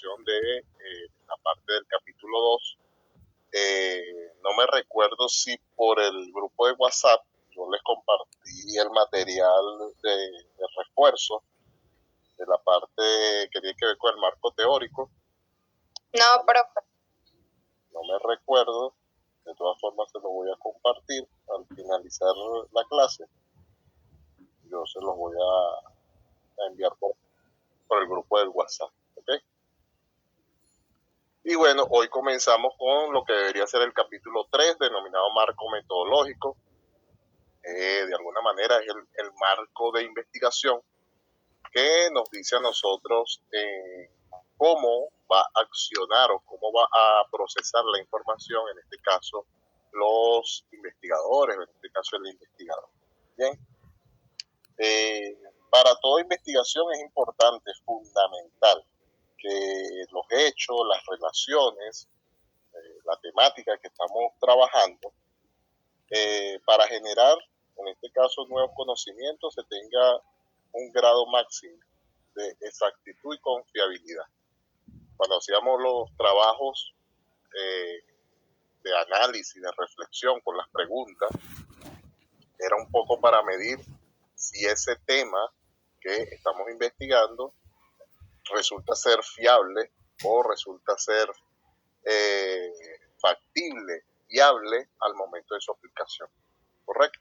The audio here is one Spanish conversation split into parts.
continuación de la parte del capítulo 2. No me recuerdo si por el grupo de WhatsApp yo les compartí el material de refuerzo de la parte que tiene que ver con el marco teórico. No, profe. No me recuerdo. De todas formas se lo voy a compartir al finalizar la clase. Yo se los voy a enviar por el grupo del WhatsApp. ¿Okay? Y bueno, hoy comenzamos con lo que debería ser el capítulo 3, denominado marco metodológico. De alguna manera es el marco de investigación que nos dice a nosotros cómo va a accionar o cómo va a procesar la información, en este caso los investigadores, en este caso el investigador. Bien. Para toda investigación es importante, es fundamental que los hechos, las relaciones, la temática que estamos trabajando, para generar, en este caso, nuevos conocimientos, se tenga un grado máximo de exactitud y confiabilidad. Cuando hacíamos los trabajos de análisis, de reflexión con las preguntas, era un poco para medir si ese tema que estamos investigando resulta ser fiable o resulta ser factible, viable al momento de su aplicación. ¿Correcto?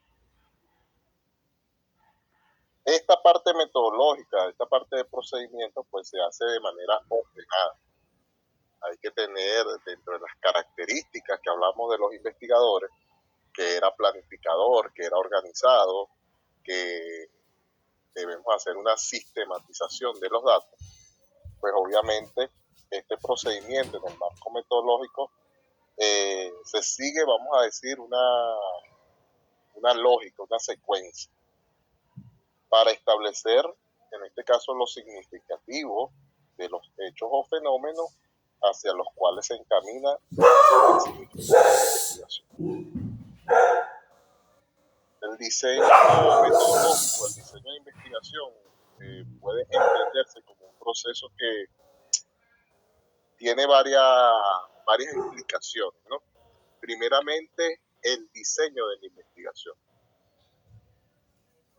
Esta parte metodológica, esta parte de procedimiento, pues se hace de manera ordenada. Hay que tener dentro de las características que hablamos de los investigadores, que era planificador, que era organizado, que debemos hacer una sistematización de los datos, pues obviamente este procedimiento en el marco metodológico se sigue, vamos a decir, una lógica, una secuencia, para establecer, en este caso, lo significativo de los hechos o fenómenos hacia los cuales se encamina la investigación. El diseño metodológico, el diseño de investigación puede entenderse como un proceso que tiene varias implicaciones, ¿no? Primeramente, el diseño de la investigación.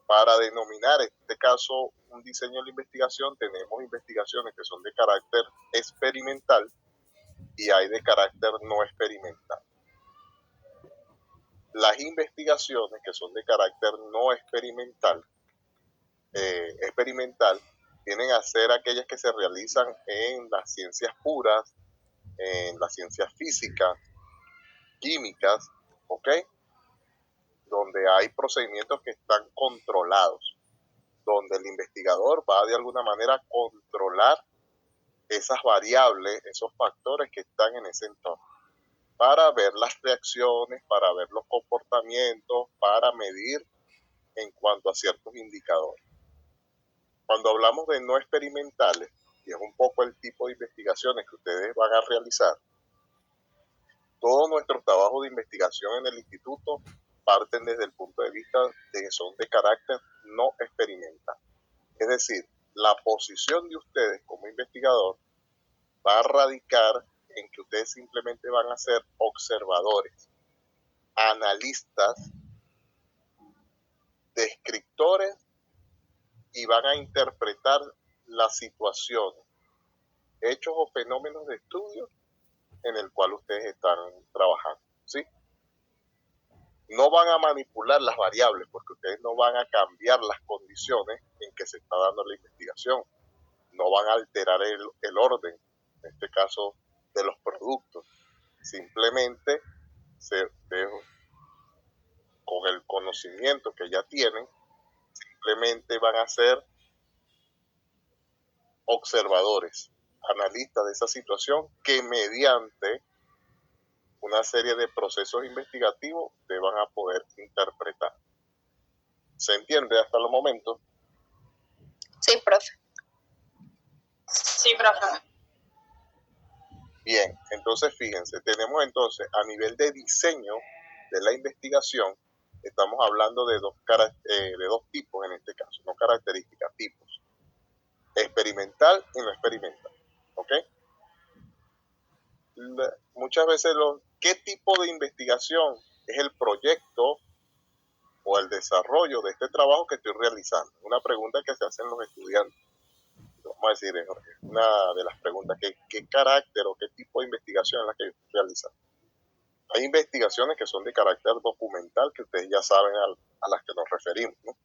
Para denominar, en este caso, un diseño de la investigación, tenemos investigaciones que son de carácter experimental y hay de carácter no experimental. Las investigaciones que son de carácter no experimental, vienen a ser aquellas que se realizan en las ciencias puras, en las ciencias físicas, químicas, ¿ok? Donde hay procedimientos que están controlados, donde el investigador va de alguna manera a controlar esas variables, esos factores que están en ese entorno, para ver las reacciones, para ver los comportamientos, para medir en cuanto a ciertos indicadores. Cuando hablamos de no experimentales, y es un poco el tipo de investigaciones que ustedes van a realizar, todo nuestro trabajo de investigación en el instituto parten desde el punto de vista de que son de carácter no experimental. Es decir, la posición de ustedes como investigador va a radicar en que ustedes simplemente van a ser observadores, analistas, descriptores y van a interpretar las situaciones, hechos o fenómenos de estudio en el cual ustedes están trabajando, ¿sí? No van a manipular las variables porque ustedes no van a cambiar las condiciones en que se está dando la investigación, no van a alterar el orden, en este caso, de los productos. Simplemente con el conocimiento que ya tienen, simplemente van a ser observadores, analistas de esa situación que mediante una serie de procesos investigativos van a poder interpretar. ¿Se entiende hasta el momento? Sí, profe. Sí, profe. Bien, entonces fíjense, tenemos entonces a nivel de diseño de la investigación, estamos hablando de dos tipos en este caso, no características, tipos. Experimental y no experimental, ¿ok? muchas veces qué tipo de investigación es el proyecto o el desarrollo de este trabajo que estoy realizando. Una pregunta que se hacen los estudiantes. Vamos a decir, es una de las preguntas, ¿qué carácter o qué tipo de investigación es la que yo estoy realizando? Hay investigaciones que son de carácter documental, que ustedes ya saben a las que nos referimos, ¿no?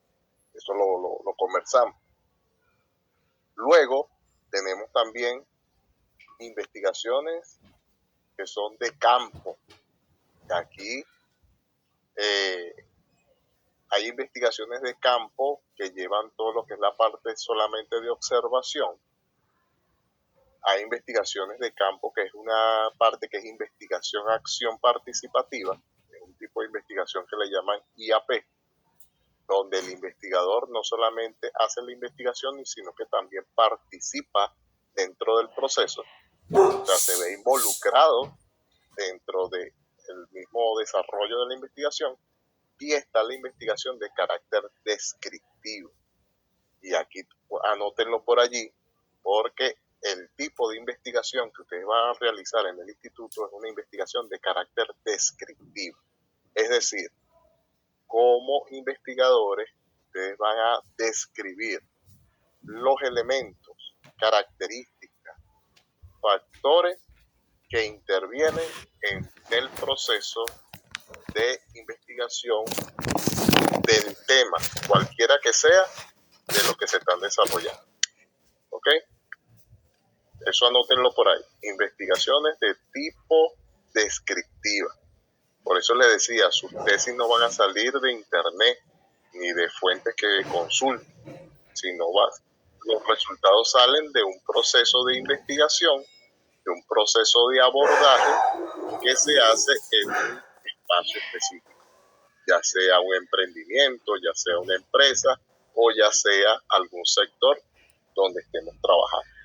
Eso lo conversamos. Luego tenemos también investigaciones que son de campo. Aquí hay investigaciones de campo que llevan todo lo que es la parte solamente de observación. Hay investigaciones de campo que es una parte que es investigación acción participativa, es un tipo de investigación que le llaman IAP, donde el investigador no solamente hace la investigación, sino que también participa dentro del proceso, o sea, se ve involucrado dentro del mismo desarrollo de la investigación. Y está la investigación de carácter descriptivo. Y aquí anótenlo por allí, porque el tipo de investigación que ustedes van a realizar en el instituto es una investigación de carácter descriptivo. Es decir, como investigadores, ustedes van a describir los elementos, características, factores que intervienen en el proceso de investigación del tema, cualquiera que sea, de lo que se están desarrollando. ¿Ok? Eso anótenlo por ahí. Investigaciones de tipo descriptiva. Por eso les decía, sus tesis no van a salir de internet ni de fuentes que consulten, sino los resultados salen de un proceso de investigación, de un proceso de abordaje que se hace en un espacio específico, ya sea un emprendimiento, ya sea una empresa o ya sea algún sector donde estemos trabajando.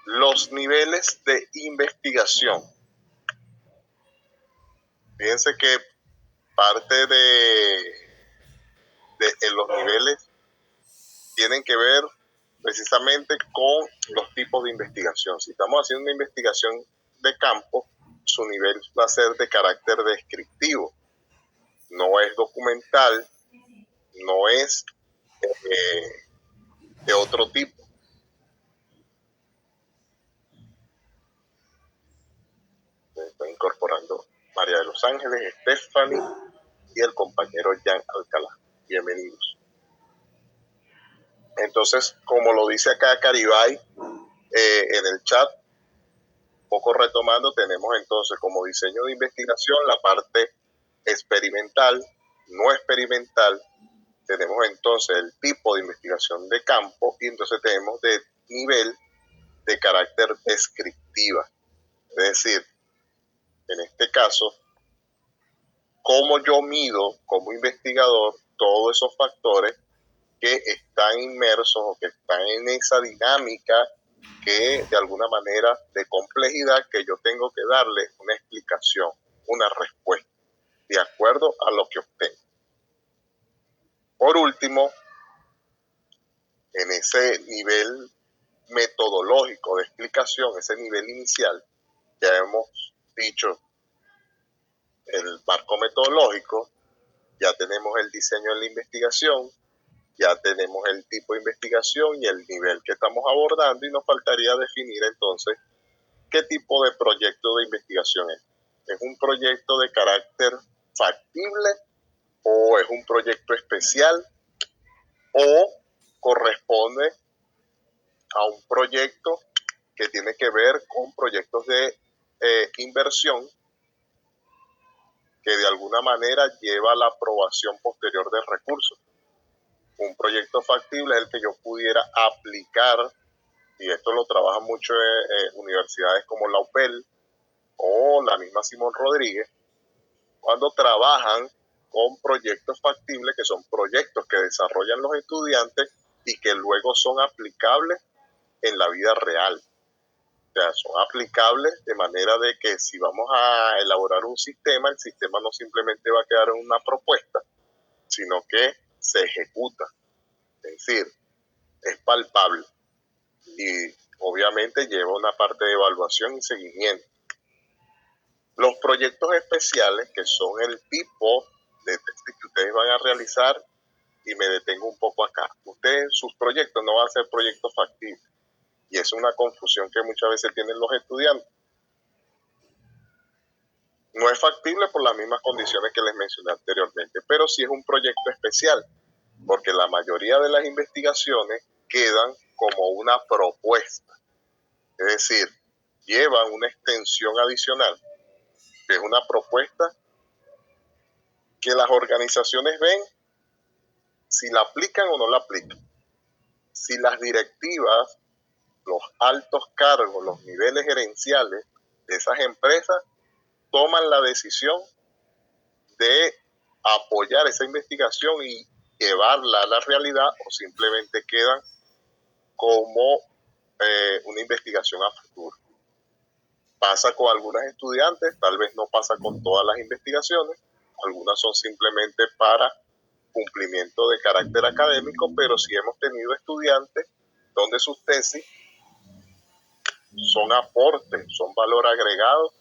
Los niveles de investigación. Fíjense que parte de los niveles tienen que ver precisamente con los tipos de investigación. Si estamos haciendo una investigación de campo, su nivel va a ser de carácter descriptivo. No es documental, no es de otro tipo. Se está incorporando María de los Ángeles, Stephanie y el compañero Jan Alcalá. Bienvenidos. Entonces, como lo dice acá Caribay en el chat, poco retomando, tenemos entonces como diseño de investigación la parte experimental, no experimental, tenemos entonces el tipo de investigación de campo y entonces tenemos de nivel de carácter descriptiva. Es decir, en este caso, cómo yo mido como investigador todos esos factores que están inmersos o que están en esa dinámica que de alguna manera de complejidad que yo tengo que darle una explicación, una respuesta, de acuerdo a lo que obtengo. Por último, en ese nivel metodológico de explicación, ese nivel inicial, ya hemos dicho el marco metodológico, ya tenemos el diseño de la investigación, ya tenemos el tipo de investigación y el nivel que estamos abordando y nos faltaría definir entonces qué tipo de proyecto de investigación es. ¿Es un proyecto de carácter factible o es un proyecto especial o corresponde a un proyecto que tiene que ver con proyectos de inversión que de alguna manera lleva a la aprobación posterior de recursos? Un proyecto factible es el que yo pudiera aplicar, y esto lo trabajan mucho universidades como la UPEL o la misma Simón Rodríguez, cuando trabajan con proyectos factibles, que son proyectos que desarrollan los estudiantes y que luego son aplicables en la vida real. O sea, son aplicables de manera de que si vamos a elaborar un sistema, el sistema no simplemente va a quedar en una propuesta, sino que se ejecuta. Es decir, es palpable. Y obviamente obviamente lleva una parte de evaluación y seguimiento. Los proyectos especiales, que son el tipo de testing que ustedes van a realizar, y me detengo un poco acá. Ustedes, sus proyectos no van a ser proyectos factibles, y es una confusión que muchas veces tienen los estudiantes. No es factible por las mismas condiciones que les mencioné anteriormente, pero sí es un proyecto especial, porque la mayoría de las investigaciones quedan como una propuesta, es decir, llevan una extensión adicional, que es una propuesta que las organizaciones ven si la aplican o no la aplican. Si las directivas, los altos cargos, los niveles gerenciales de esas empresas toman la decisión de apoyar esa investigación y llevarla a la realidad, o simplemente quedan como una investigación a futuro. Pasa con algunos estudiantes, tal vez no pasa con todas las investigaciones, algunas son simplemente para cumplimiento de carácter académico, pero sí hemos tenido estudiantes donde sus tesis son aportes, son valor agregado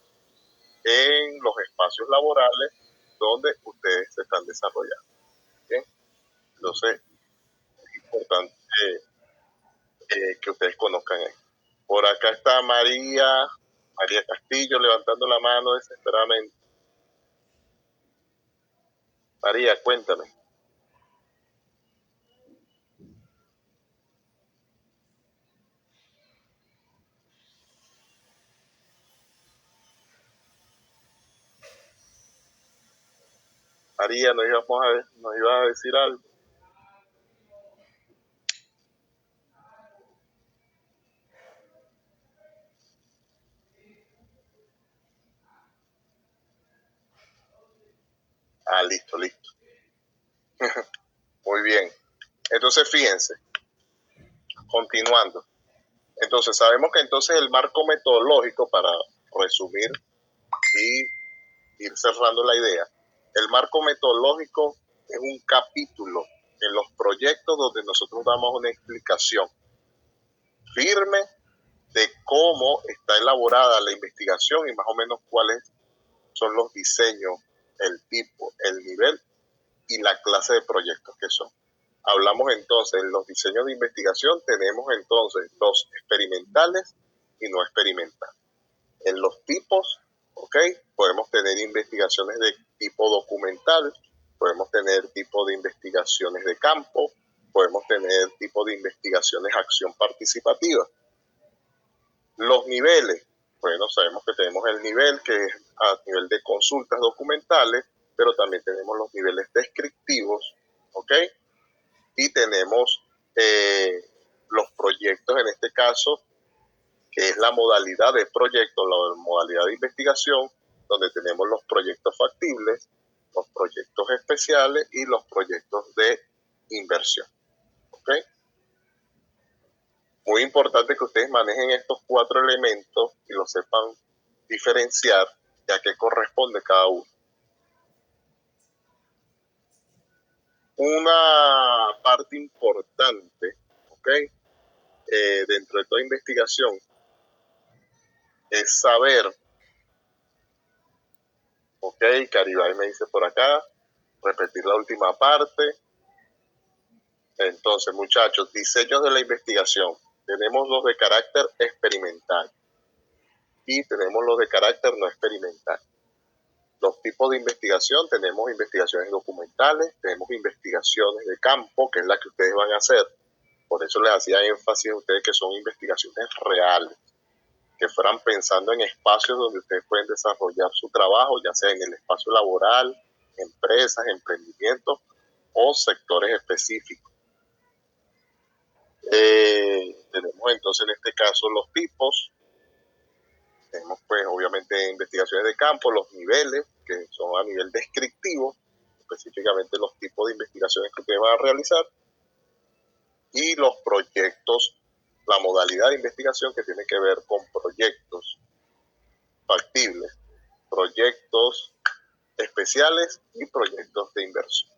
en los espacios laborales donde ustedes se están desarrollando. ¿Bien? Entonces, es importante que ustedes conozcan esto. Por acá está María Castillo levantando la mano desesperadamente. María, cuéntame. María, nos ibas a decir algo. Listo. Muy bien. Entonces, fíjense, continuando. Entonces, sabemos que entonces el marco metodológico, para resumir y ir cerrando la idea, el marco metodológico es un capítulo en los proyectos donde nosotros damos una explicación firme de cómo está elaborada la investigación y más o menos cuáles son los diseños, el tipo, el nivel y la clase de proyectos que son. Hablamos entonces en los diseños de investigación, tenemos entonces los experimentales y no experimentales. En los tipos, podemos tener investigaciones de tipo documental, podemos tener tipo de investigaciones de campo, podemos tener tipo de investigaciones acción participativa. Los niveles, bueno, sabemos que tenemos el nivel que es a nivel de consultas documentales, pero también tenemos los niveles descriptivos, y tenemos los proyectos, en este caso, que es la modalidad de proyecto, la modalidad de investigación, donde tenemos los proyectos factibles, los proyectos especiales y los proyectos de inversión. Muy importante que ustedes manejen estos 4 elementos y los sepan diferenciar, ya que corresponde cada uno. Una parte importante, dentro de toda investigación, es saber, Caribay me dice por acá, repetir la última parte. Entonces, muchachos, diseños de la investigación. Tenemos los de carácter experimental y tenemos los de carácter no experimental. Los tipos de investigación, tenemos investigaciones documentales, tenemos investigaciones de campo, que es la que ustedes van a hacer. Por eso les hacía énfasis a ustedes que son investigaciones reales, que fueran pensando en espacios donde ustedes pueden desarrollar su trabajo, ya sea en el espacio laboral, empresas, emprendimientos o sectores específicos. Tenemos entonces en este caso los tipos, tenemos pues obviamente investigaciones de campo, los niveles que son a nivel descriptivo, específicamente los tipos de investigaciones que ustedes van a realizar, y los proyectos, la modalidad de investigación que tiene que ver con proyectos factibles, proyectos especiales y proyectos de inversión.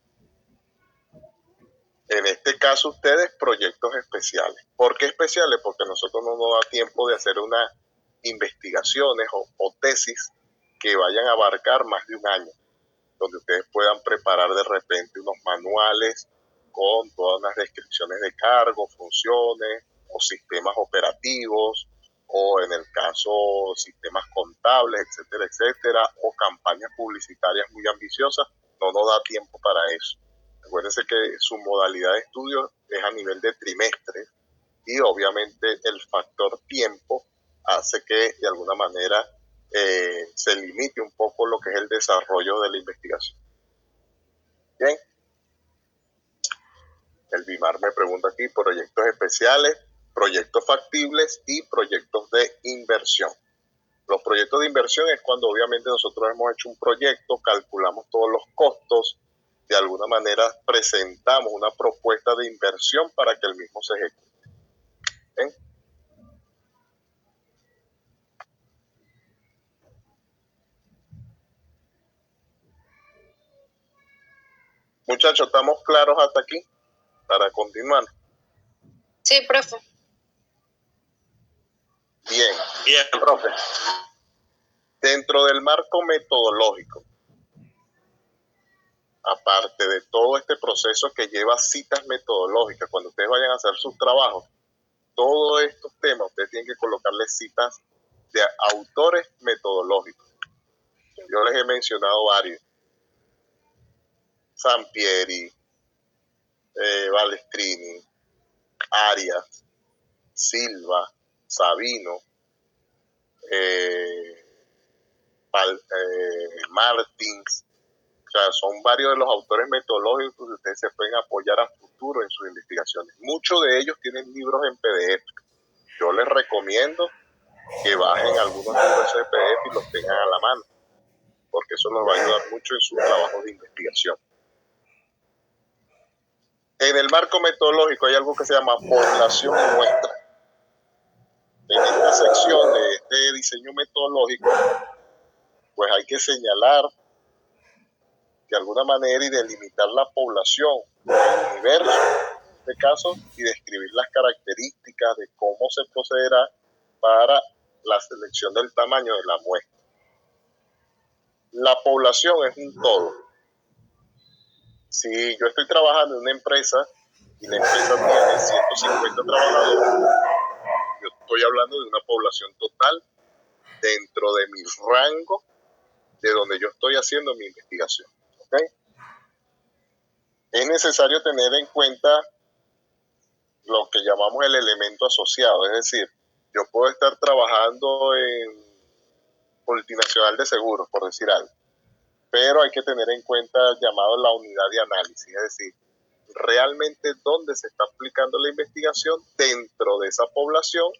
En este caso ustedes, proyectos especiales. ¿Por qué especiales? Porque a nosotros no nos da tiempo de hacer unas investigaciones o tesis que vayan a abarcar más de un año, donde ustedes puedan preparar de repente unos manuales con todas las descripciones de cargos, funciones o sistemas operativos, o en el caso sistemas contables, etcétera, etcétera, o campañas publicitarias muy ambiciosas. No nos da tiempo para eso. Acuérdense que su modalidad de estudio es a nivel de trimestre y obviamente el factor tiempo hace que de alguna manera se limite un poco lo que es el desarrollo de la investigación. Bien. El BIMAR me pregunta aquí proyectos especiales, proyectos factibles y proyectos de inversión. Los proyectos de inversión es cuando obviamente nosotros hemos hecho un proyecto, calculamos todos los costos, de alguna manera presentamos una propuesta de inversión para que el mismo se ejecute. ¿Bien? Muchachos, ¿estamos claros hasta aquí? Para continuar. Sí, profe. Bien, profe. Dentro del marco metodológico, aparte de todo este proceso que lleva citas metodológicas, cuando ustedes vayan a hacer sus trabajos, todos estos temas ustedes tienen que colocarles citas de autores metodológicos. Yo les he mencionado varios. Sampieri, Balestrini, Arias, Silva, Sabino, Martins. O sea, son varios de los autores metodológicos que ustedes se pueden apoyar a futuro en sus investigaciones. Muchos de ellos tienen libros en PDF. Yo les recomiendo que bajen algunos libros de PDF y los tengan a la mano, porque eso nos va a ayudar mucho en sus trabajos de investigación. En el marco metodológico hay algo que se llama población y muestra. En esta sección de este diseño metodológico, pues hay que señalar de alguna manera y delimitar la población, el universo, en este caso, y describir las características de cómo se procederá para la selección del tamaño de la muestra. La población es un todo. Si yo estoy trabajando en una empresa y la empresa tiene 150 trabajadores, yo estoy hablando de una población total dentro de mi rango de donde yo estoy haciendo mi investigación. ¿Okay? Es necesario tener en cuenta lo que llamamos el elemento asociado, es decir, yo puedo estar trabajando en multinacional de seguros, por decir algo, pero hay que tener en cuenta el llamado la unidad de análisis, es decir, realmente dónde se está aplicando la investigación dentro de esa población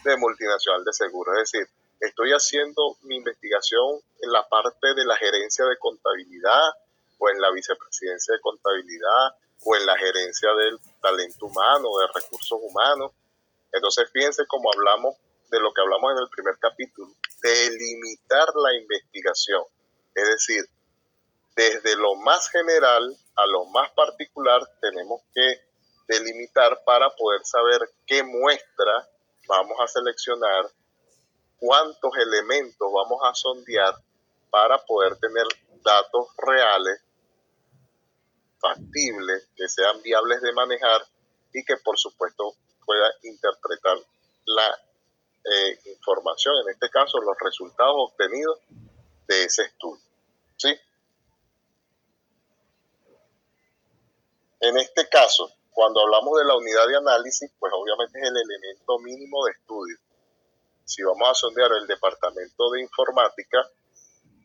de multinacional de seguros, es decir, estoy haciendo mi investigación en la parte de la gerencia de contabilidad o en la vicepresidencia de contabilidad o en la gerencia del talento humano, de recursos humanos. Entonces fíjense cómo hablamos de lo que hablamos en el primer capítulo, delimitar la investigación, es decir, desde lo más general a lo más particular tenemos que delimitar para poder saber qué muestra vamos a seleccionar, cuántos elementos vamos a sondear para poder tener datos reales, factibles, que sean viables de manejar y que por supuesto pueda interpretar la información, en este caso los resultados obtenidos de ese estudio. ¿Sí? En este caso, cuando hablamos de la unidad de análisis, pues obviamente es el elemento mínimo de estudio. Si vamos a sondear el departamento de informática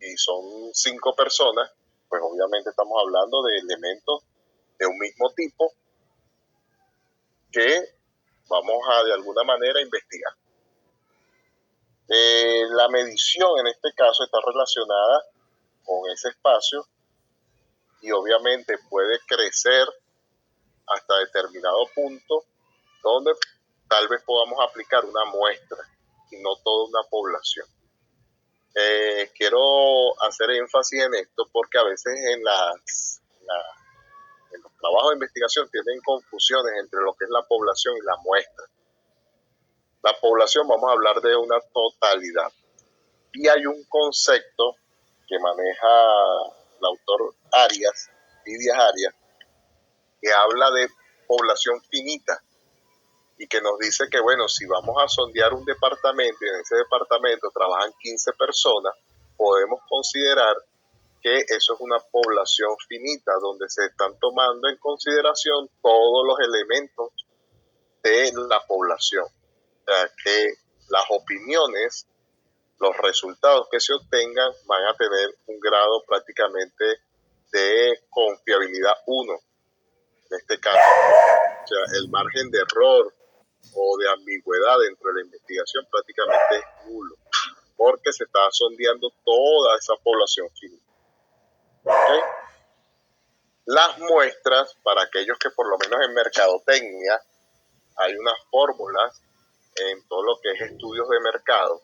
y son 5 personas, pues obviamente estamos hablando de elementos de un mismo tipo que vamos a de alguna manera investigar. La medición en este caso está relacionada con ese espacio y obviamente puede crecer hasta determinado punto donde tal vez podamos aplicar una muestra y no toda una población. Quiero hacer énfasis en esto porque a veces en los trabajos de investigación tienen confusiones entre lo que es la población y la muestra. La población, vamos a hablar de una totalidad. Y hay un concepto que maneja el autor Didier Arias, que habla de población finita y que nos dice que, bueno, si vamos a sondear un departamento y en ese departamento trabajan 15 personas, podemos considerar que eso es una población finita donde se están tomando en consideración todos los elementos de la población. O sea, que las opiniones, los resultados que se obtengan van a tener un grado prácticamente de confiabilidad 1, en este caso. O sea, el margen de error o de ambigüedad dentro de la investigación prácticamente es nulo, porque se está sondeando toda esa población finita. ¿Okay? Las muestras, para aquellos que por lo menos en mercadotecnia hay unas fórmulas en todo lo que es estudios de mercado,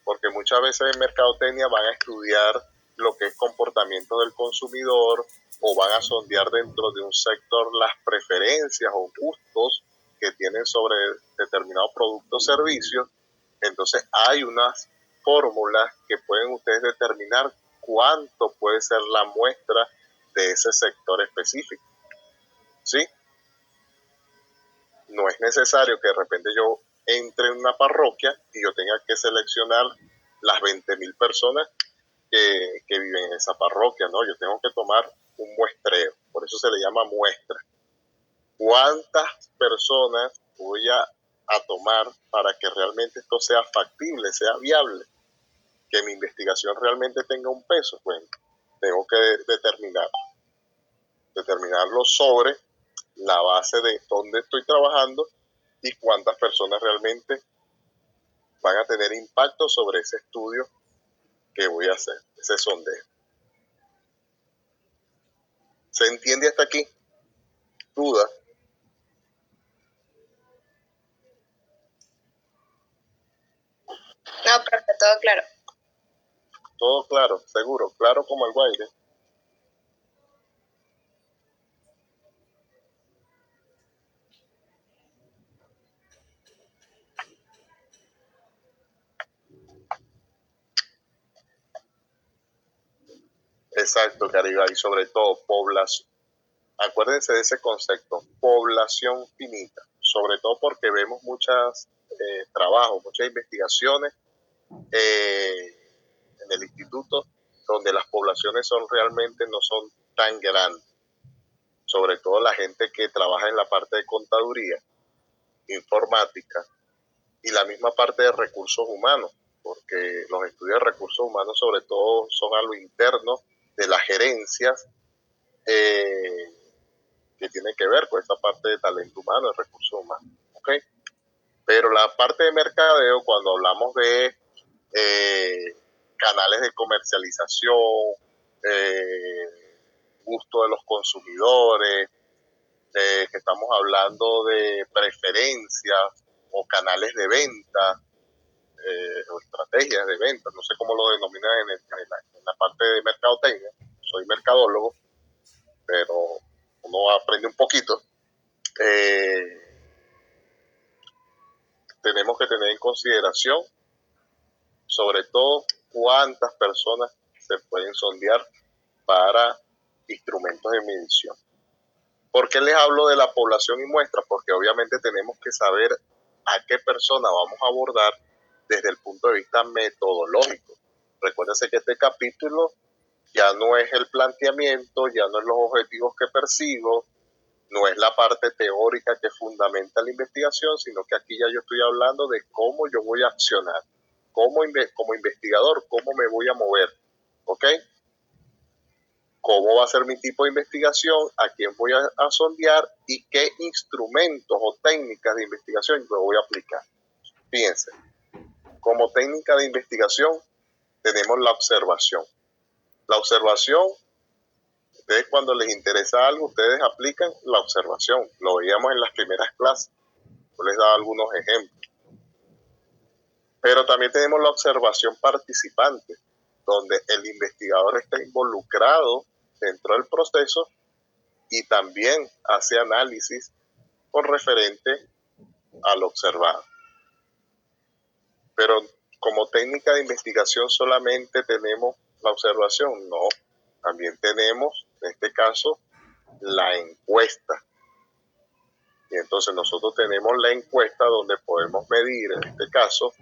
porque muchas veces en mercadotecnia van a estudiar lo que es comportamiento del consumidor o van a sondear dentro de un sector las preferencias o gustos que tienen sobre determinados productos o servicios. Entonces hay unas fórmulas que pueden ustedes determinar cuánto puede ser la muestra de ese sector específico. ¿Sí? No es necesario que de repente yo entre en una parroquia y yo tenga que seleccionar las 20,000 personas que viven en esa parroquia, ¿no? Yo tengo que tomar un muestreo, por eso se le llama muestra. ¿Cuántas personas voy a tomar para que realmente esto sea factible, sea viable? Que mi investigación realmente tenga un peso. Bueno, tengo que determinarlo sobre la base de dónde estoy trabajando y cuántas personas realmente van a tener impacto sobre ese estudio que voy a hacer, ese sondeo. ¿Se entiende hasta aquí? ¿Duda? No, profe, todo claro. Todo claro, seguro, claro como el guaire. Exacto, Caribe, y sobre todo población. Acuérdense de ese concepto, población finita, sobre todo porque vemos muchos trabajos, muchas investigaciones en el instituto donde las poblaciones realmente no son tan grandes, sobre todo la gente que trabaja en la parte de contaduría, informática y la misma parte de recursos humanos, porque los estudios de recursos humanos sobre todo son a lo interno de las gerencias que tiene que ver con esta parte de talento humano, de recursos humanos. ¿Okay? Pero la parte de mercadeo, cuando hablamos de canales de comercialización, gusto de los consumidores, que estamos hablando de preferencias o canales de venta o estrategias de venta, no sé cómo lo denominan en la parte de mercadotecnia, soy mercadólogo, pero uno aprende un poquito. Tenemos que tener en consideración sobre todo cuántas personas se pueden sondear para instrumentos de medición. ¿Por qué les hablo de la población y muestras? Porque obviamente tenemos que saber a qué persona vamos a abordar desde el punto de vista metodológico. Recuérdense que este capítulo ya no es el planteamiento, ya no es los objetivos que persigo, no es la parte teórica que fundamenta la investigación, sino que aquí ya yo estoy hablando de cómo yo voy a accionar, como investigador, cómo me voy a mover, ¿ok? Cómo va a ser mi tipo de investigación, a quién voy a sondear y qué instrumentos o técnicas de investigación yo voy a aplicar. Fíjense, como técnica de investigación tenemos la observación. La observación, ustedes cuando les interesa algo, ustedes aplican la observación. Lo veíamos en las primeras clases. Yo les daba algunos ejemplos. Pero también tenemos la observación participante, donde el investigador está involucrado dentro del proceso y también hace análisis con referente al observado. Pero como técnica de investigación solamente tenemos la observación, no. También tenemos, en este caso, la encuesta. Y entonces nosotros tenemos la encuesta donde podemos medir, en este caso,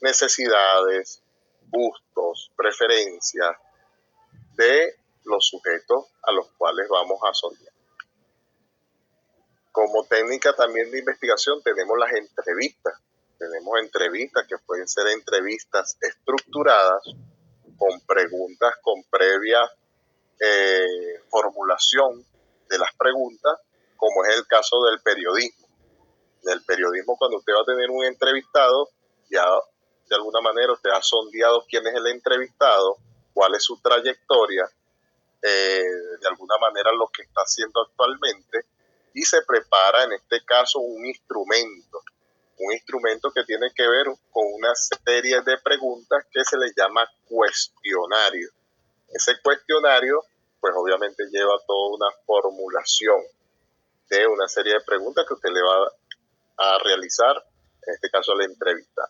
necesidades, gustos, preferencias de los sujetos a los cuales vamos a sondear. Como técnica también de investigación tenemos las entrevistas. Tenemos entrevistas que pueden ser entrevistas estructuradas con preguntas con previa formulación de las preguntas, como es el caso del periodismo. En el periodismo, cuando usted va a tener un entrevistado, ya de alguna manera usted ha sondeado quién es el entrevistado, cuál es su trayectoria, de alguna manera lo que está haciendo actualmente, y se prepara en este caso un instrumento que tiene que ver con una serie de preguntas que se le llama cuestionario. Ese cuestionario, pues obviamente lleva toda una formulación de una serie de preguntas que usted le va a realizar, en este caso a la entrevista.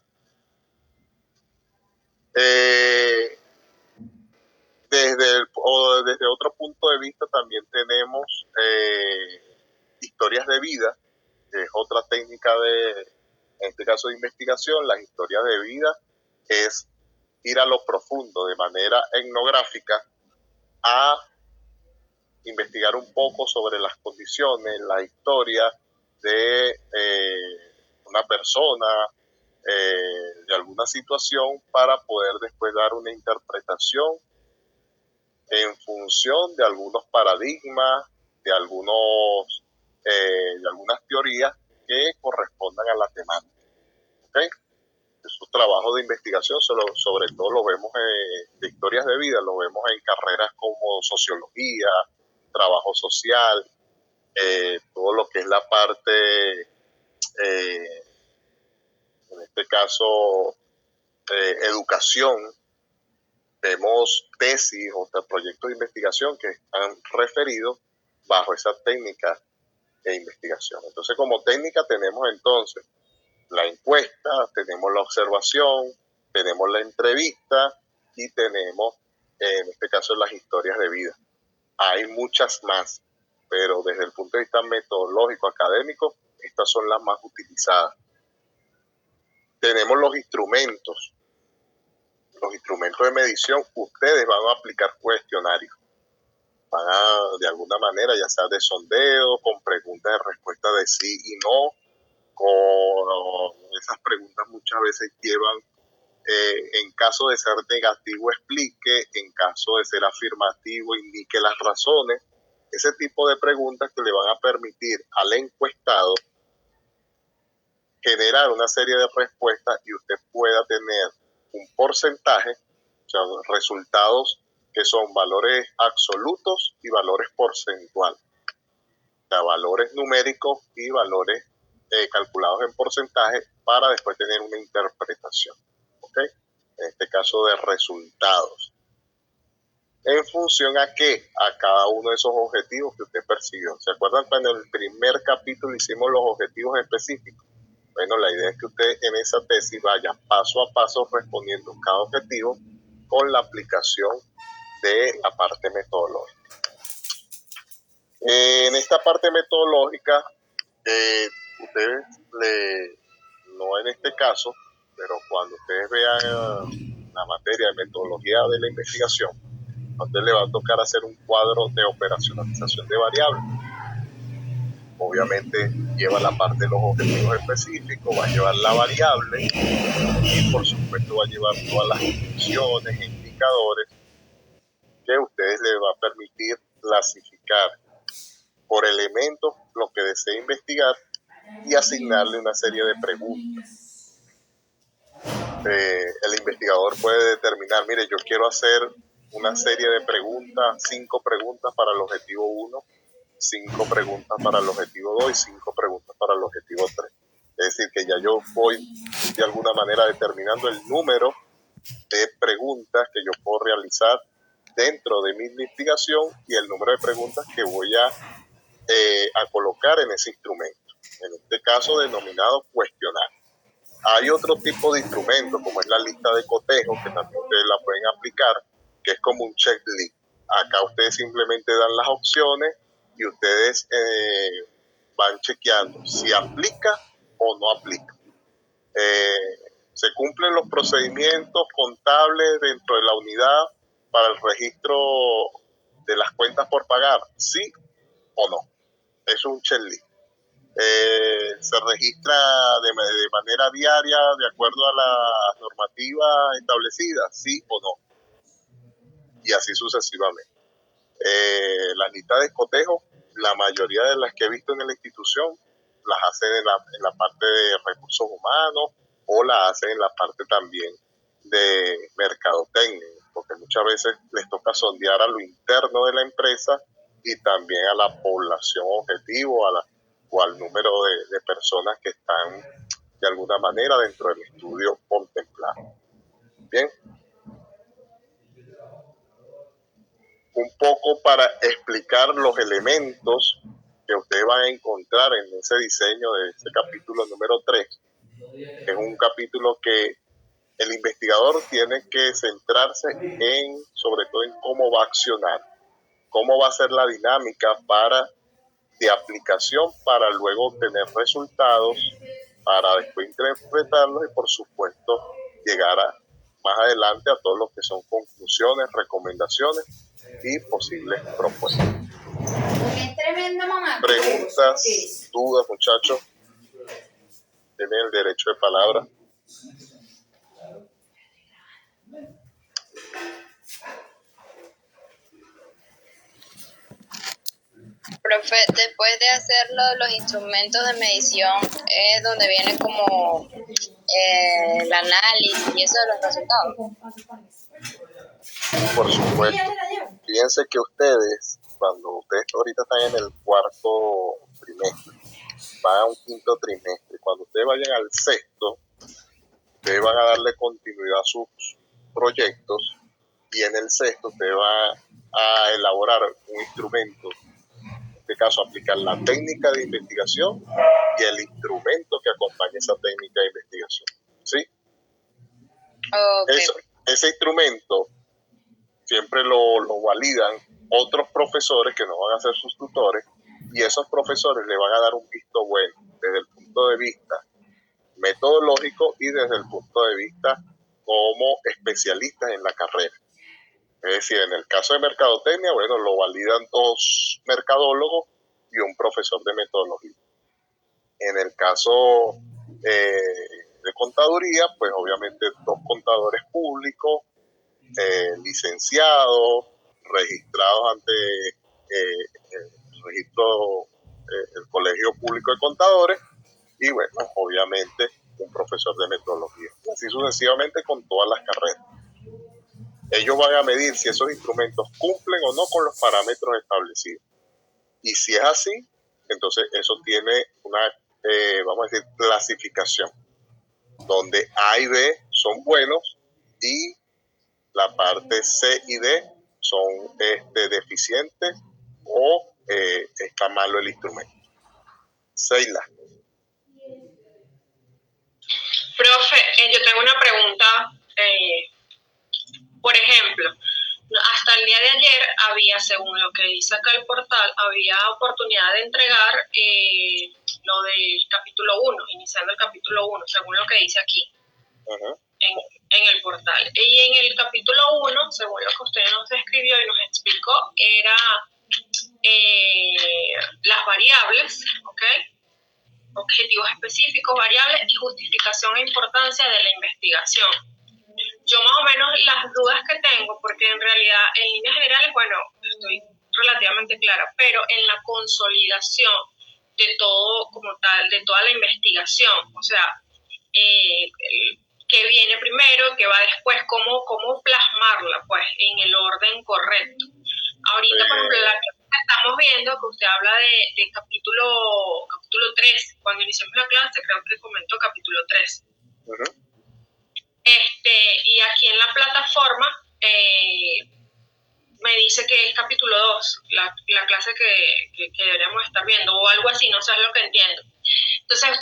Desde otro punto de vista también tenemos historias de vida, que es otra técnica en este caso de investigación. Las historias de vida es ir a lo profundo de manera etnográfica a investigar un poco sobre las condiciones, la historia de una persona, de alguna situación, para poder después dar una interpretación en función de algunos paradigmas, de algunas teorías que correspondan a la temática. ¿Okay? Esos trabajos de investigación, sobre todo lo vemos de historias de vida, lo vemos en carreras como sociología, trabajo social, todo lo que es la parte, en este caso, educación. Vemos tesis o proyectos de investigación que están referidos bajo esa técnica de investigación. Entonces, como técnica tenemos entonces la encuesta, tenemos la observación, tenemos la entrevista y tenemos, en este caso, las historias de vida. Hay muchas más, pero desde el punto de vista metodológico, académico, estas son las más utilizadas. Tenemos los instrumentos de medición. Ustedes van a aplicar cuestionarios. Van a, de alguna manera, ya sea de sondeo, con preguntas de respuesta de sí y no, con esas preguntas muchas veces llevan, en caso de ser negativo, explique, en caso de ser afirmativo, indique las razones. Ese tipo de preguntas que le van a permitir al encuestado generar una serie de respuestas y usted pueda tener un porcentaje, o sea, resultados que son valores absolutos y valores porcentuales. O sea, valores numéricos y valores calculados en porcentaje para después tener una interpretación. ¿Okay? En este caso de resultados. ¿En función a qué? A cada uno de esos objetivos que usted persiguió. ¿Se acuerdan cuando en el primer capítulo hicimos los objetivos específicos? Bueno, la idea es que usted en esa tesis vaya paso a paso respondiendo cada objetivo con la aplicación de la parte metodológica. En esta parte metodológica, ustedes, no en este caso, pero cuando ustedes vean la materia de metodología de la investigación, a usted le va a tocar hacer un cuadro de operacionalización de variables. Obviamente lleva la parte de los objetivos específicos, va a llevar la variable y por supuesto va a llevar todas las funciones, indicadores que a ustedes les va a permitir clasificar por elementos lo que desee investigar y asignarle una serie de preguntas. El investigador puede determinar, mire, yo quiero hacer una serie de preguntas, 5 preguntas para el objetivo 1, 5 preguntas para el objetivo 2 y 5 preguntas para el objetivo 3. Es decir, que ya yo voy de alguna manera determinando el número de preguntas que yo puedo realizar dentro de mi investigación y el número de preguntas que voy a colocar en ese instrumento, en este caso denominado cuestionario. Hay otro tipo de instrumento, como es la lista de cotejo, que también ustedes la pueden aplicar, que es como un checklist. Acá ustedes simplemente dan las opciones y ustedes van chequeando si aplica o no aplica. Se cumplen los procedimientos contables dentro de la unidad para el registro de las cuentas por pagar, sí o no. Eso es un checklist. Se registra de manera diaria de acuerdo a la normativa establecida, sí o no, y así sucesivamente. Las listas de cotejo, la mayoría de las que he visto en la institución, las hacen en la parte de recursos humanos o las hacen en la parte también de mercadotecnia, porque muchas veces les toca sondear a lo interno de la empresa y también a la población objetivo, o al número de personas que están de alguna manera dentro del estudio contemplado. Bien. Un poco para explicar los elementos que ustedes van a encontrar en ese diseño de ese capítulo número 3. Es un capítulo que el investigador tiene que centrarse sobre todo en cómo va a accionar, cómo va a ser la dinámica de aplicación para luego obtener resultados, para después interpretarlos y por supuesto llegar más adelante a todos los que son conclusiones, recomendaciones y posibles propuestas. Preguntas, dudas, muchachos, tienen el derecho de palabra. Profe, después de hacerlo, los instrumentos de medición es donde viene como el análisis y eso de los resultados. Por supuesto. Fíjense que ustedes, cuando ustedes ahorita están en el cuarto trimestre, van a un quinto trimestre, cuando ustedes vayan al sexto, ustedes van a darle continuidad a sus proyectos y en el sexto ustedes van a elaborar un instrumento, en este caso aplicar la técnica de investigación y el instrumento que acompaña esa técnica de investigación. ¿Sí? Okay. Ese instrumento siempre lo validan otros profesores que no van a ser sus tutores y esos profesores le van a dar un visto bueno desde el punto de vista metodológico y desde el punto de vista como especialistas en la carrera. Es decir, en el caso de mercadotecnia, bueno, lo validan 2 mercadólogos y un profesor de metodología. En el caso de contaduría, pues obviamente 2 contadores públicos, licenciados, registrados ante el registro, el Colegio Público de Contadores, y bueno, obviamente un profesor de metodología. Y así sucesivamente con todas las carreras. Ellos van a medir si esos instrumentos cumplen o no con los parámetros establecidos. Y si es así, entonces eso tiene una, vamos a decir, clasificación, donde A y B son buenos y la parte C y D son deficientes o está malo el instrumento. Seila. Profe, yo tengo una pregunta. Por ejemplo, hasta el día de ayer había, según lo que dice acá el portal, había oportunidad de entregar lo del capítulo 1, iniciando el capítulo 1, según lo que dice aquí. Uh-huh. En el portal. Y en el capítulo 1, según lo que usted nos describió y nos explicó, era las variables, ¿ok? Objetivos específicos, variables y justificación e importancia de la investigación. Yo más o menos las dudas que tengo, porque en realidad en líneas generales, bueno, estoy relativamente clara, pero en la consolidación de todo como tal, de toda la investigación, o sea, qué viene primero, qué va después, cómo plasmarla pues en el orden correcto. Ahorita, por ejemplo, la clase que estamos viendo, que usted habla de capítulo 3, cuando iniciamos la clase creo que comentó capítulo 3. Uh-huh. Y aquí en la plataforma me dice que es capítulo 2, la clase que deberíamos estar viendo, o algo así, no sé, es lo que entiendo. Entonces,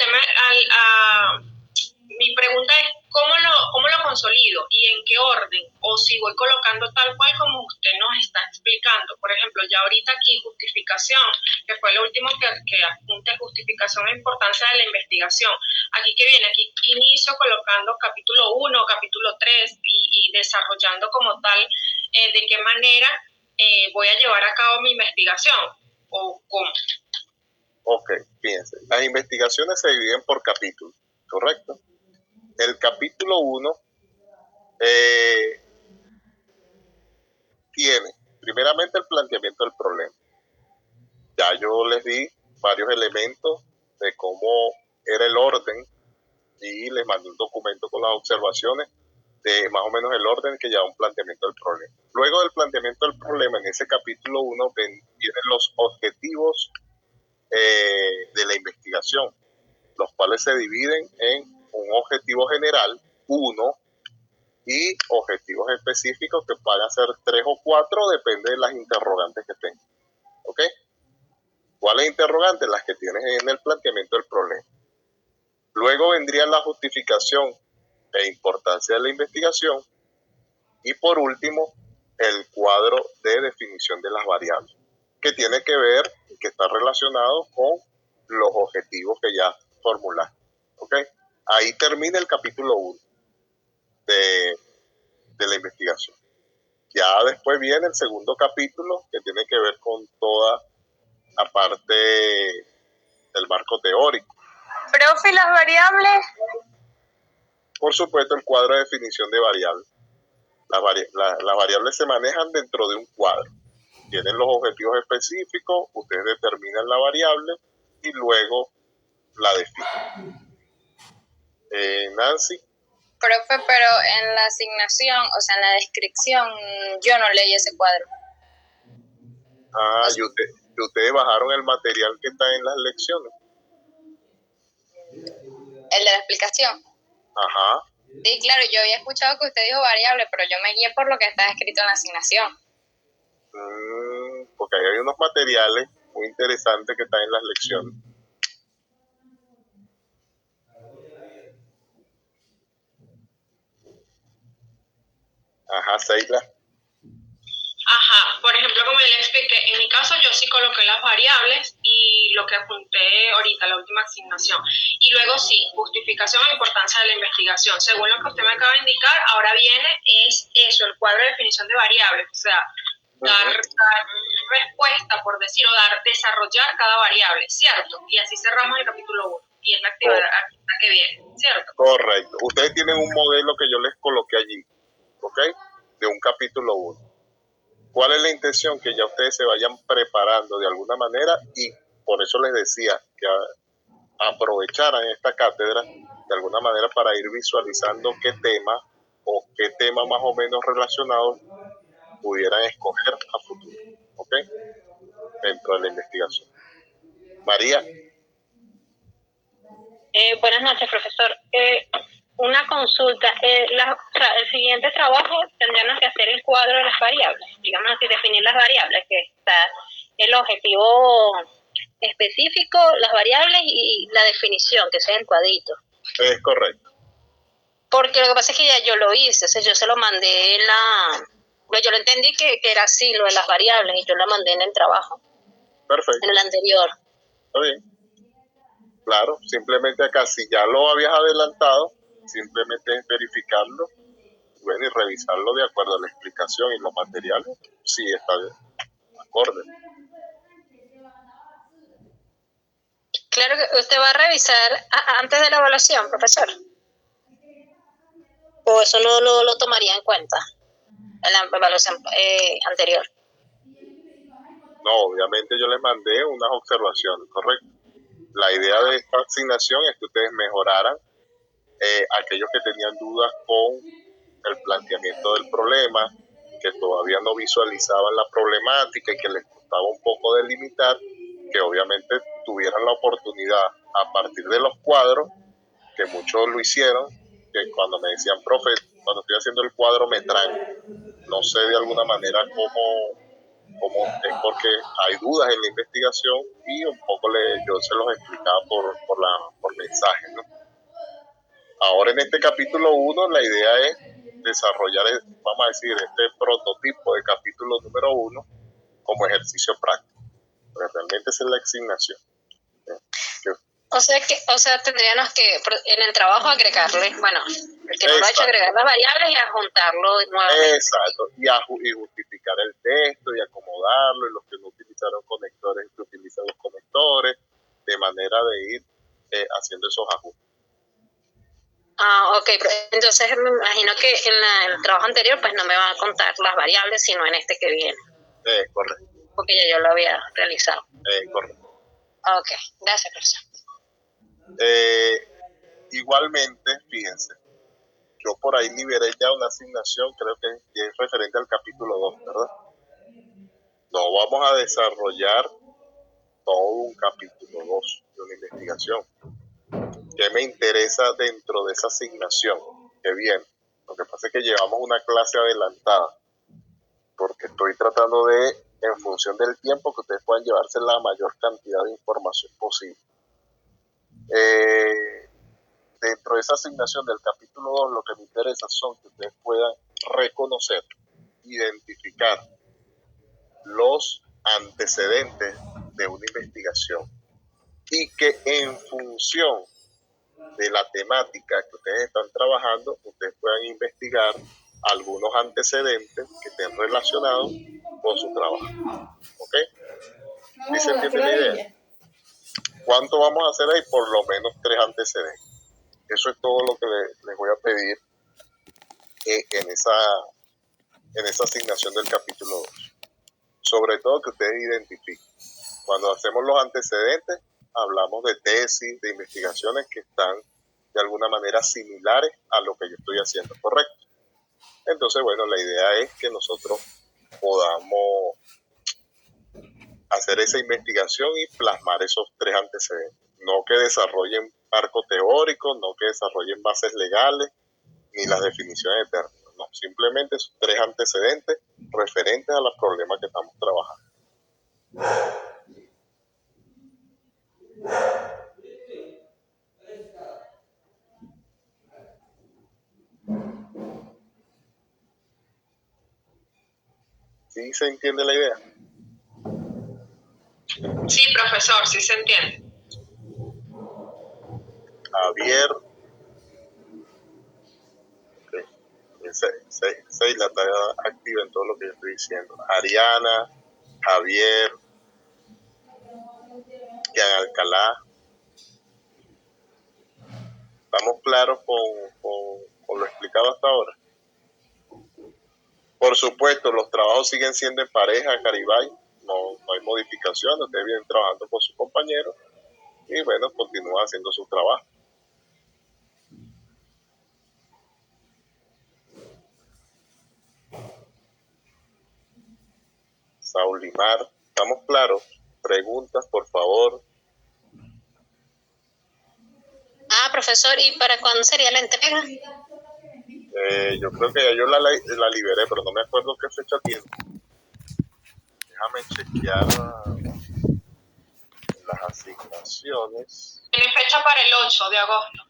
mi pregunta es, ¿cómo lo consolido y en qué orden? O si voy colocando tal cual como usted nos está explicando. Por ejemplo, ya ahorita aquí justificación, que fue lo último que apunte, justificación e importancia de la investigación. Aquí que viene, aquí inicio colocando capítulo 1, capítulo 3 y desarrollando como tal de qué manera voy a llevar a cabo mi investigación o cómo. Ok, fíjense, las investigaciones se dividen por capítulos, ¿correcto? El capítulo 1 tiene primeramente el planteamiento del problema. Ya yo les di varios elementos de cómo era el orden y les mandé un documento con las observaciones de más o menos el orden que lleva un planteamiento del problema. Luego del planteamiento del problema, en ese capítulo 1 vienen los objetivos de la investigación, los cuales se dividen en un objetivo general, 1, y objetivos específicos que van a ser 3 o 4, depende de las interrogantes que tengan. ¿Ok? ¿Cuáles interrogantes? Las que tienes en el planteamiento del problema. Luego vendría la justificación e importancia de la investigación. Y por último, el cuadro de definición de las variables, que tiene que ver y que está relacionado con los objetivos que ya formulaste. ¿Ok? Ahí termina el capítulo 1 de la investigación. Ya después viene el segundo capítulo, que tiene que ver con toda la parte del marco teórico. Profe, ¿las variables? Por supuesto, el cuadro de definición de variables. Las variables se manejan dentro de un cuadro. Tienen los objetivos específicos, ustedes determinan la variable y luego la definen. Nancy. Profe, pero en la asignación, o sea, en la descripción, yo no leí ese cuadro. Y ustedes bajaron el material que está en las lecciones. El de la explicación. Ajá. Sí, claro, yo había escuchado que usted dijo variable, pero yo me guié por lo que está escrito en la asignación. Porque ahí hay unos materiales muy interesantes que están en las lecciones. Ajá, Seila. Ajá, por ejemplo, como le expliqué, en mi caso yo sí coloqué las variables y lo que apunté ahorita, la última asignación. Y luego sí, justificación e importancia de la investigación. Según lo que usted me acaba de indicar, ahora viene es eso, el cuadro de definición de variables, o sea, dar respuesta, por decirlo, desarrollar cada variable, ¿cierto? Y así cerramos el capítulo 1. Y es la actividad que viene, ¿cierto? Correcto. Ustedes tienen un modelo que yo les coloqué allí, ¿ok? De un capítulo 1. ¿Cuál es la intención? Que ya ustedes se vayan preparando de alguna manera, y por eso les decía que aprovecharan esta cátedra de alguna manera para ir visualizando qué tema o qué tema más o menos relacionados pudieran escoger a futuro, ¿ok? Dentro de la investigación. María. Buenas noches, profesor. Una consulta. El siguiente trabajo tendríamos que hacer el cuadro de las variables, digamos así, definir las variables, que está el objetivo específico, las variables y la definición, que sea en cuadrito. Es correcto. Porque lo que pasa es que ya yo lo hice, o sea, yo se lo mandé yo lo entendí que era así, lo de las variables, y yo lo mandé en el trabajo. Perfecto. En el anterior. Está bien. Claro, simplemente acá, si ya lo habías adelantado, simplemente es verificarlo, bueno, y revisarlo de acuerdo a la explicación y los materiales, si está acorde. Claro que usted va a revisar antes de la evaluación, profesor. ¿O eso no lo tomaría en cuenta en la evaluación anterior? No, obviamente yo les mandé unas observaciones, correcto. La idea de esta asignación es que ustedes mejoraran aquellos que tenían dudas con el planteamiento del problema, que todavía no visualizaban la problemática y que les costaba un poco delimitar, que obviamente tuvieran la oportunidad a partir de los cuadros, que muchos lo hicieron, que cuando me decían, profe, cuando estoy haciendo el cuadro me tranco. no sé de alguna manera cómo es, porque hay dudas en la investigación y un poco yo se los explicaba por mensaje, ¿no? Ahora en este capítulo 1 la idea es desarrollar, vamos a decir, este prototipo de capítulo número 1 como ejercicio práctico, porque realmente esa es la asignación. O sea, tendríamos que en el trabajo agregarle, bueno, el que no lo ha hecho, agregar las variables y adjuntarlo nuevamente. Exacto, y justificar el texto y acomodarlo, y los que no utilizaron conectores, que utilizan los conectores, de manera de ir haciendo esos ajustes. Ok, entonces me imagino que en el trabajo anterior pues no me van a contar las variables, sino en este que viene. Correcto. Porque ya yo lo había realizado. Correcto. Ok, gracias, profesor. Igualmente, fíjense, yo por ahí liberé ya una asignación, creo que es referente al capítulo 2, ¿verdad? No vamos a desarrollar todo un capítulo 2 de una investigación. ¿Qué me interesa dentro de esa asignación? Qué bien. Lo que pasa es que llevamos una clase adelantada, porque estoy tratando de, en función del tiempo, que ustedes puedan llevarse la mayor cantidad de información posible. Dentro de esa asignación del capítulo 2, lo que me interesa son que ustedes puedan reconocer, identificar los antecedentes de una investigación y que en función de la temática que ustedes están trabajando, ustedes puedan investigar algunos antecedentes que estén relacionados con su trabajo. ¿Ok? ¿Sí se entiende la idea? ¿Cuánto vamos a hacer ahí? Por lo menos 3 antecedentes. Eso es todo lo que les voy a pedir en esa asignación del capítulo 2. Sobre todo que ustedes identifiquen. Cuando hacemos los antecedentes, hablamos de tesis, de investigaciones que están de alguna manera similares a lo que yo estoy haciendo, ¿correcto? Entonces, bueno, la idea es que nosotros podamos hacer esa investigación y plasmar esos 3 antecedentes. No que desarrollen marco teórico, no que desarrollen bases legales, ni las definiciones de términos. No, simplemente esos 3 antecedentes referentes a los problemas que estamos trabajando. ¿Sí se entiende la idea? Sí, profesor, sí se entiende. Javier, Seila está activa en todo lo que yo estoy diciendo. Ariana, Javier, Gian Alcalá. ¿Estamos claros con lo explicado hasta ahora? Por supuesto, los trabajos siguen siendo en pareja, Caribay. No hay modificación. Ustedes vienen trabajando con sus compañeros y bueno, continúan haciendo su trabajo. Saulimar, ¿estamos claros? Preguntas, por favor. Profesor, ¿y para cuándo sería la entrega? Yo creo que ya yo la liberé, pero no me acuerdo qué fecha tiene. Déjame chequear las asignaciones. Tiene fecha para el 8 de agosto.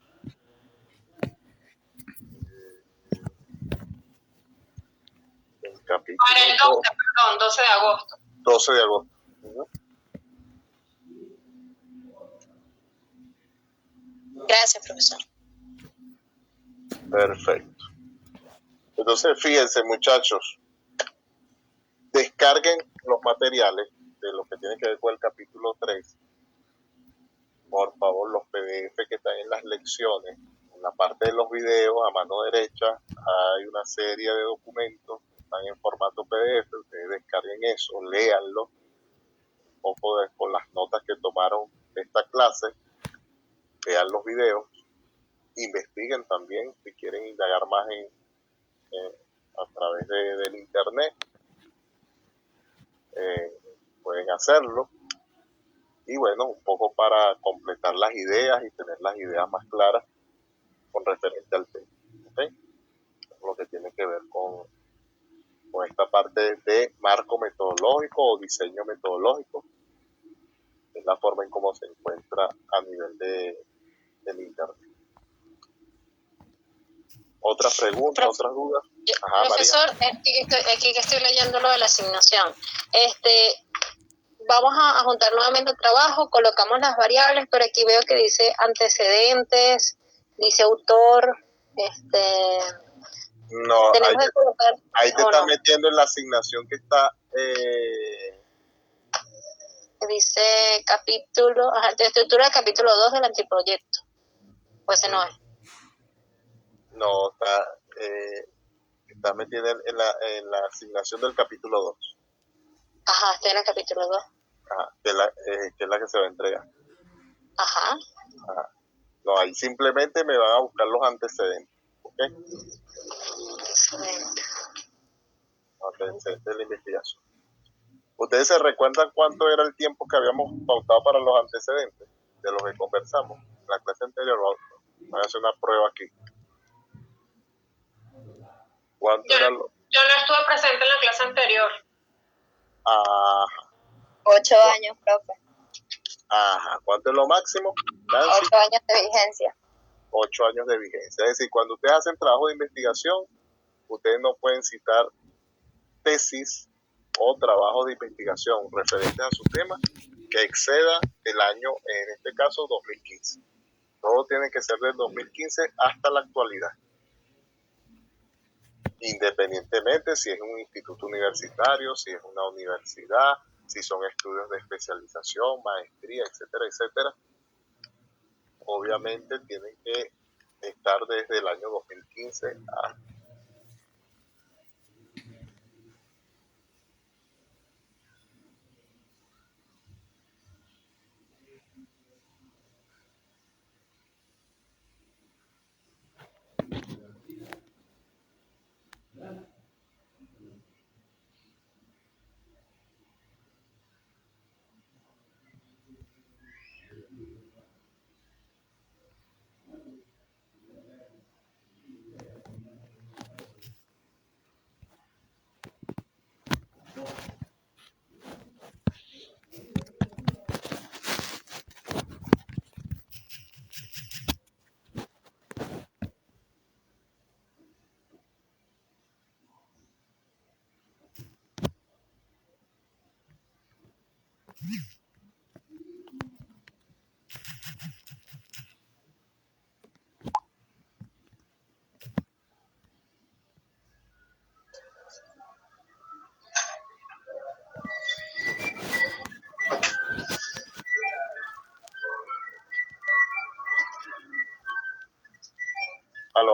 Para el 12 de agosto. 12 de agosto. Gracias, profesor. Perfecto. Entonces, fíjense, muchachos, descarguen los materiales de lo que tiene que ver con el capítulo 3. Por favor, los PDF que están en las lecciones, en la parte de los videos, a mano derecha, hay una serie de documentos que están en formato PDF. Ustedes descarguen eso, léanlo, un poco con las notas que tomaron de esta clase, vean los videos, investiguen también si quieren indagar más a través del internet, pueden hacerlo. Y bueno, un poco para completar las ideas y tener las ideas más claras con referente al tema. ¿Okay? Lo que tiene que ver con parte de marco metodológico o diseño metodológico. Es la forma en cómo se encuentra a nivel del Internet. ¿Otras preguntas, otras dudas? Ajá, profesor, aquí que estoy leyendo lo de la asignación. Vamos a juntar nuevamente el trabajo, colocamos las variables, pero aquí veo que dice antecedentes, dice autor, no, tenemos que colocar, ahí te estás metiendo en la asignación que está dice capítulo, de estructura del capítulo 2 del anteproyecto. Pues ese no es. No, está metida en la asignación del capítulo 2. Ajá, está en el capítulo 2. Ajá, que es la que se va a entregar. Ajá. Ajá. No, ahí simplemente me van a buscar los antecedentes. ¿Ok? Antecedentes de la investigación. ¿Ustedes se recuerdan cuánto era el tiempo que habíamos pautado para los antecedentes de los que conversamos en la clase anterior? Voy a hacer una prueba aquí. ¿Cuánto era lo? Yo no estuve presente en la clase anterior. Ajá. 8 años, profe. Ajá. ¿Cuánto es lo máximo? 8 años de vigencia. 8 años de vigencia. Es decir, cuando ustedes hacen trabajo de investigación, ustedes no pueden citar tesis o trabajo de investigación referentes a su tema que exceda el año, en este caso 2015. Todo tiene que ser del 2015 hasta la actualidad, independientemente si es un instituto universitario, si es una universidad, si son estudios de especialización, maestría, etcétera, etcétera. Obviamente tienen que estar desde el año 2015 a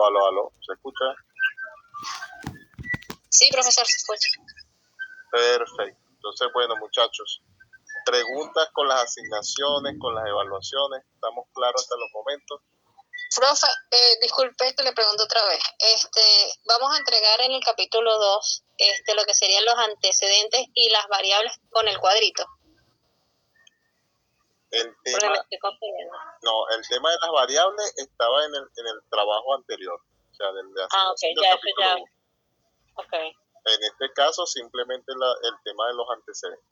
Aló, ¿se escucha? Sí, profesor, se escucha. Perfecto. Entonces, bueno, muchachos, preguntas con las asignaciones, con las evaluaciones, ¿estamos claros hasta los momentos? Profe, disculpe que le pregunto otra vez. Vamos a entregar en el capítulo 2 lo que serían los antecedentes y las variables con el cuadrito. El tema de las variables estaba en el trabajo anterior, o sea, del capítulo 1. Okay. En este caso, simplemente el tema de los antecedentes.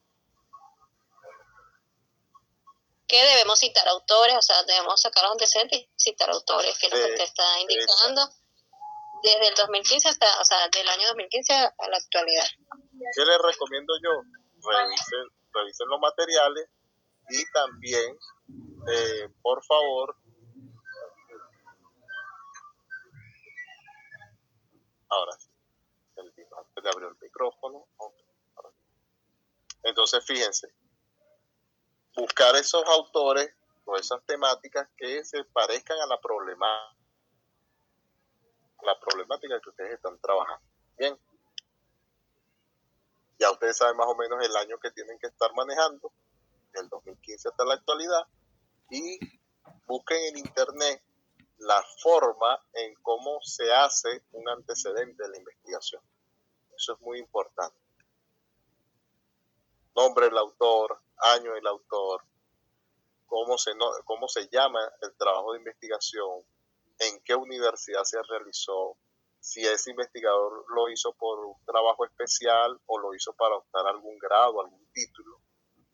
¿Qué debemos citar autores? O sea, debemos sacar los antecedentes y citar autores, que es lo que usted está indicando, desde el 2015 hasta, o sea, del año 2015 a la actualidad. ¿Qué les recomiendo yo? Revisen los materiales y también, por favor, ahora sí, le abrió el micrófono. Entonces, fíjense, buscar esos autores o esas temáticas que se parezcan a la problemática que ustedes están trabajando. Bien. Ya ustedes saben más o menos el año que tienen que estar manejando, del 2015 hasta la actualidad, y busquen en internet la forma en cómo se hace un antecedente de la investigación. Eso es muy importante. Nombre del autor, año del autor, cómo se llama el trabajo de investigación, en qué universidad se realizó, si ese investigador lo hizo por un trabajo especial o lo hizo para obtener algún grado, algún título,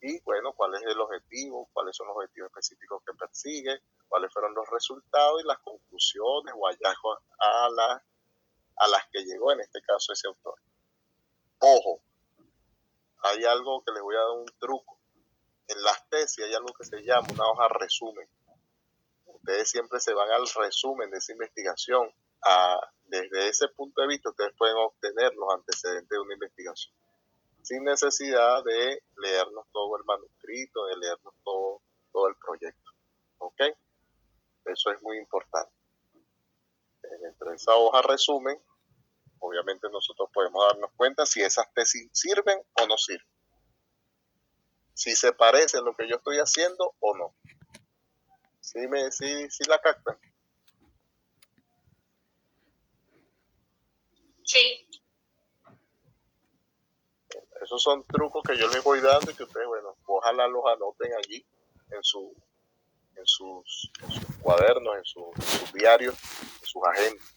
y bueno, cuál es el objetivo, cuáles son los objetivos específicos que persigue, cuáles fueron los resultados y las conclusiones o hallazgos a las que llegó en este caso ese autor. Ojo, hay algo que les voy a dar un truco. En las tesis hay algo que se llama una hoja resumen. Ustedes siempre se van al resumen de esa investigación. Desde ese punto de vista, ustedes pueden obtener los antecedentes de una investigación, sin necesidad de leernos todo el manuscrito, de leernos todo el proyecto. ¿Ok? Eso es muy importante. Entre esa hoja resumen, obviamente nosotros podemos darnos cuenta si esas tesis sirven o no sirven. Si se parece a lo que yo estoy haciendo o no. ¿Sí la captan? Sí. Esos son trucos que yo les voy dando y que ustedes, bueno, ojalá los anoten allí en sus cuadernos, en sus diarios, en sus agendas.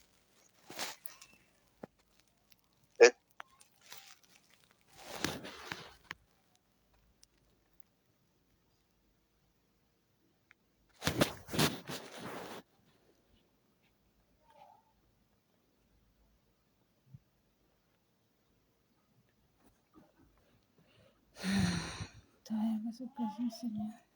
Todavía me sorprende, Señor.